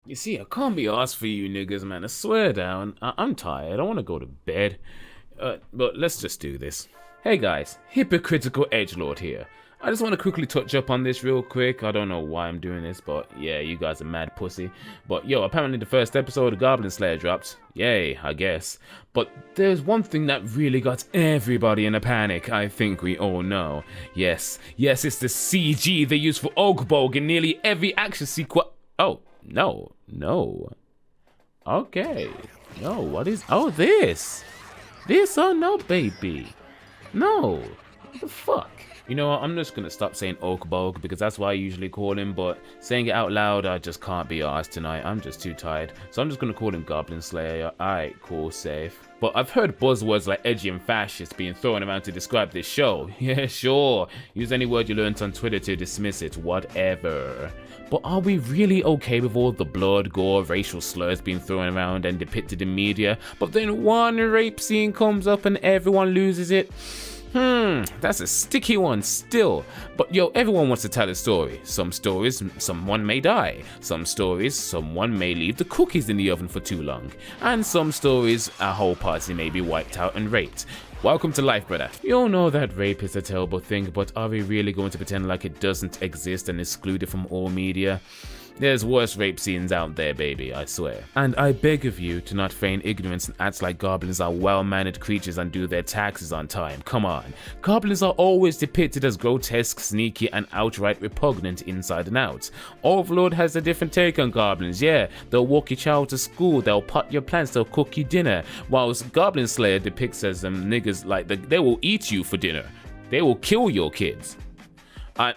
You see, I can't be asked for you niggas, man. I swear down. I'm tired. I want to go to bed. But let's just do this. Hey guys, hypocritical edgelord here. I just want to quickly touch up on this real quick. I don't know why I'm doing this, but yeah, you guys are mad pussy. But yo, apparently the first episode of Goblin Slayer dropped. Yay, I guess. But there's one thing that really got everybody in a panic, I think we all know. Yes, it's the CG they use for Ogbog in nearly every action sequence. Oh, no. Okay. No, what is... Oh, this. Oh, no, baby. No. What the fuck? You know what, I'm just gonna stop saying Oakbog because that's what I usually call him, but saying it out loud, I just can't be arsed tonight. I'm just too tired. So I'm just gonna call him Goblin Slayer. Alright, cool, safe. But I've heard buzzwords like edgy and fascist being thrown around to describe this show. Yeah, sure. Use any word you learned on Twitter to dismiss it, whatever. But are we really okay with all the blood, gore, racial slurs being thrown around and depicted in media, but then one rape scene comes up and everyone loses it? That's a sticky one still. But yo, everyone wants to tell a story. Some stories, someone may die. Some stories, someone may leave the cookies in the oven for too long. And some stories, a whole party may be wiped out and raped. Welcome to life, brother. We all know that rape is a terrible thing, but are we really going to pretend like it doesn't exist and exclude it from all media? There's worse rape scenes out there, baby, I swear. And I beg of you to not feign ignorance and act like goblins are well-mannered creatures and do their taxes on time. Come on. Goblins are always depicted as grotesque, sneaky, and outright repugnant inside and out. Overlord has a different take on goblins, yeah. They'll walk your child to school, they'll pot your plants, they'll cook you dinner. Whilst Goblin Slayer depicts as niggas like they will eat you for dinner. They will kill your kids. I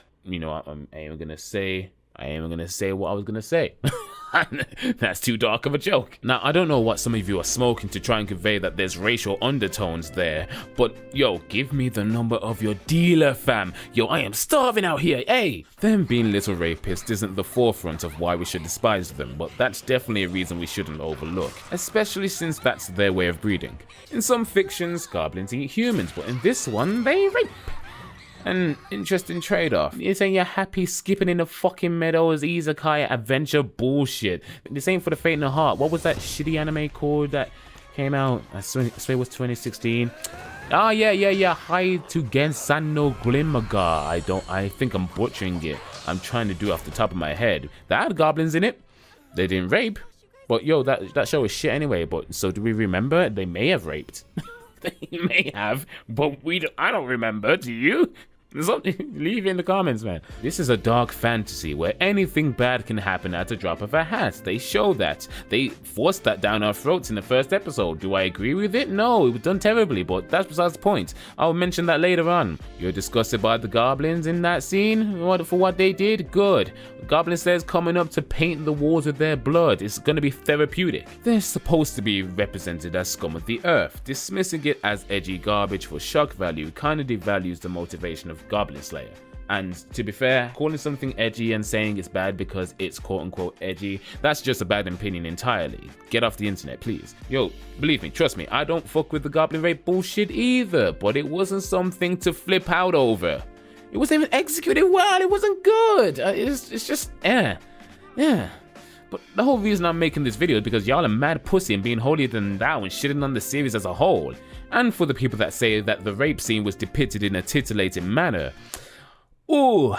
ain't even gonna say what I was gonna say. That's too dark of a joke. Now, I don't know what some of you are smoking to try and convey that there's racial undertones there, but yo, give me the number of your dealer, fam. Yo, I am starving out here, hey! Them being little rapists isn't the forefront of why we should despise them, but that's definitely a reason we shouldn't overlook, especially since that's their way of breeding. In some fictions, goblins eat humans, but in this one, they rape. An interesting trade-off. You're saying you're happy skipping in the fucking meadows, izakaya adventure bullshit. This ain't for the faint of heart. What was that shitty anime called that came out? I swear it was 2016. Ah, yeah. Hi to Gensan no Glimmaga. I think I'm butchering it. I'm trying to do off the top of my head. That had goblins in it. They didn't rape. But yo, that show is shit anyway. But so do we remember? They may have raped. They may have, but I don't remember. Do you? Leave it in the comments, man. This is a dark fantasy where anything bad can happen at a drop of a hat. They show that. They forced that down our throats in the first episode. Do I agree with it? No, it was done terribly, but that's besides the point. I'll mention that later on. You're disgusted by the goblins in that scene? For what they did? Good. Goblin Slayer's coming up to paint the walls with their blood. It's gonna be therapeutic. They're supposed to be represented as scum of the earth. Dismissing it as edgy garbage for shock value kinda devalues the motivation of Goblin Slayer. And to be fair, calling something edgy and saying it's bad because it's quote-unquote edgy, that's just a bad opinion entirely. Get off the internet, please. Yo, believe me, trust me, I don't fuck with the goblin rape bullshit either, but it wasn't something to flip out over. It wasn't even executed well, it wasn't good. It's just, yeah. But the whole reason I'm making this video is because y'all are mad pussy and being holier than thou and shitting on the series as a whole. And for the people that say that the rape scene was depicted in a titillating manner. Ooh,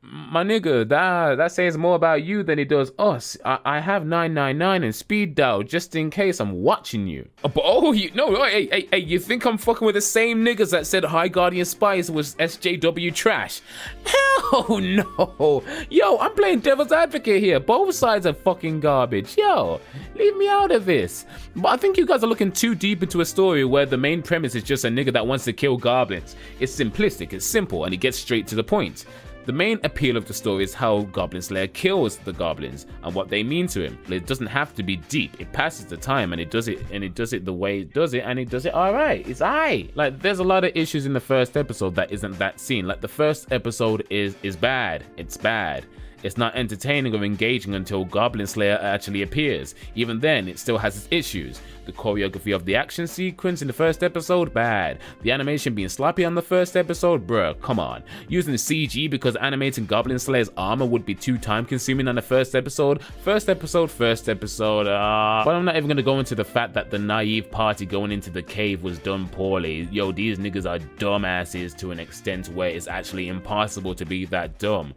my nigga, that says more about you than it does us. I have 999 and speed dial just in case I'm watching you. Hey, you think I'm fucking with the same niggas that said High Guardian Spies was SJW trash? Hell no. Yo, I'm playing devil's advocate here. Both sides are fucking garbage. Yo, leave me out of this. But I think you guys are looking too deep into a story where the main premise is just a nigga that wants to kill goblins. It's simplistic, it's simple, and it gets straight to the point. The main appeal of the story is how Goblin Slayer kills the goblins and what they mean to him. It doesn't have to be deep. It passes the time and it does it the way it does it, and it does it alright. It's aight. Like, there's a lot of issues in the first episode that isn't that scene. Like, the first episode is bad. It's bad. It's not entertaining or engaging until Goblin Slayer actually appears. Even then, it still has its issues. The choreography of the action sequence in the first episode, bad. The animation being sloppy on the first episode, bruh, come on. Using CG because animating Goblin Slayer's armor would be too time consuming on the first episode. But I'm not even gonna go into the fact that the naive party going into the cave was done poorly. Yo, these niggas are dumbasses to an extent where it's actually impossible to be that dumb.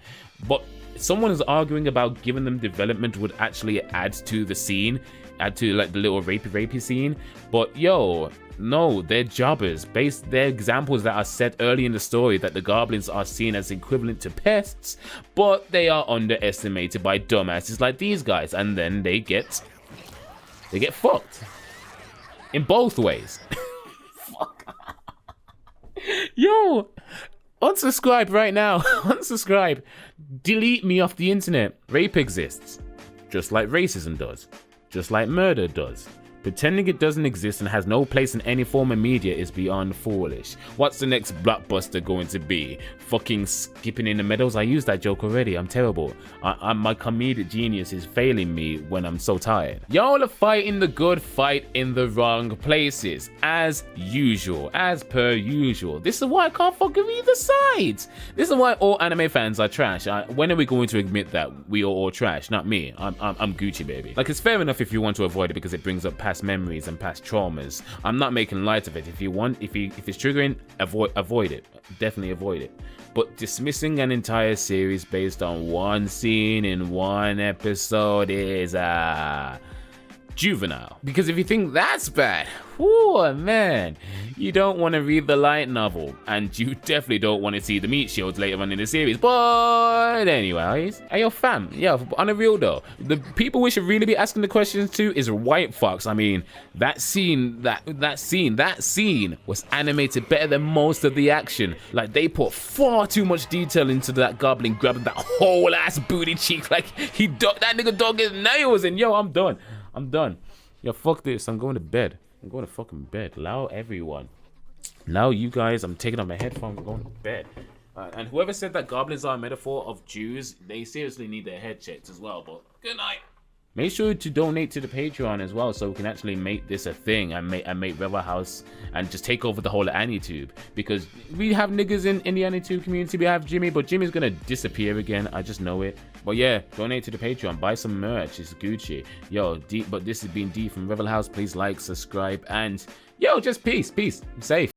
But someone is arguing about giving them development would actually add to the scene, add to like the little rapey scene. But yo, no, they're jobbers. They're examples that are set early in the story that the goblins are seen as equivalent to pests, but they are underestimated by dumbasses like these guys, and then they get fucked in both ways. Fuck. Yo, unsubscribe right now. Unsubscribe. Delete me off the internet. Rape exists, just like racism does, just like murder does. Pretending it doesn't exist and has no place in any form of media is beyond foolish. What's the next blockbuster going to be? Fucking skipping in the meadows? I used that joke already. I'm terrible. My comedic genius is failing me when I'm so tired. Y'all are fighting the good fight in the wrong places. As usual. As per usual. This is why I can't fuck with either sides. This is why all anime fans are trash. When are we going to admit that we are all trash? Not me. I'm Gucci, baby. Like, it's fair enough if you want to avoid it because it brings up past memories and past traumas. I'm not making light of it. If it's triggering, avoid it. Definitely avoid it. But dismissing an entire series based on one scene in one episode is juvenile. Because if you think that's bad, oh man, you don't want to read the light novel, and you definitely don't want to see the meat shields later on in the series. But anyways, hey yo fam, yeah, on the real though, the people we should really be asking the questions to is White Fox. I mean, that scene was animated better than most of the action. Like, they put far too much detail into that goblin grabbing that whole ass booty cheek, like that nigga dug his nails in. Yo, I'm done. Yo, fuck this. I'm going to bed. I'm going to fucking bed. Allow everyone. Now you guys, I'm taking off my headphones. I'm going to bed. And whoever said that goblins are a metaphor of Jews, they seriously need their head checked as well. But good night. Make sure to donate to the Patreon as well, so we can actually make this a thing and make Rebel House and just take over the whole AniTube. Because we have niggas in the AniTube community. We have Jimmy, but Jimmy's gonna disappear again. I just know it. But yeah, donate to the Patreon. Buy some merch. It's Gucci. Yo, D, but this has been D from Rebel House. Please like, subscribe, and yo, just peace. I'm safe.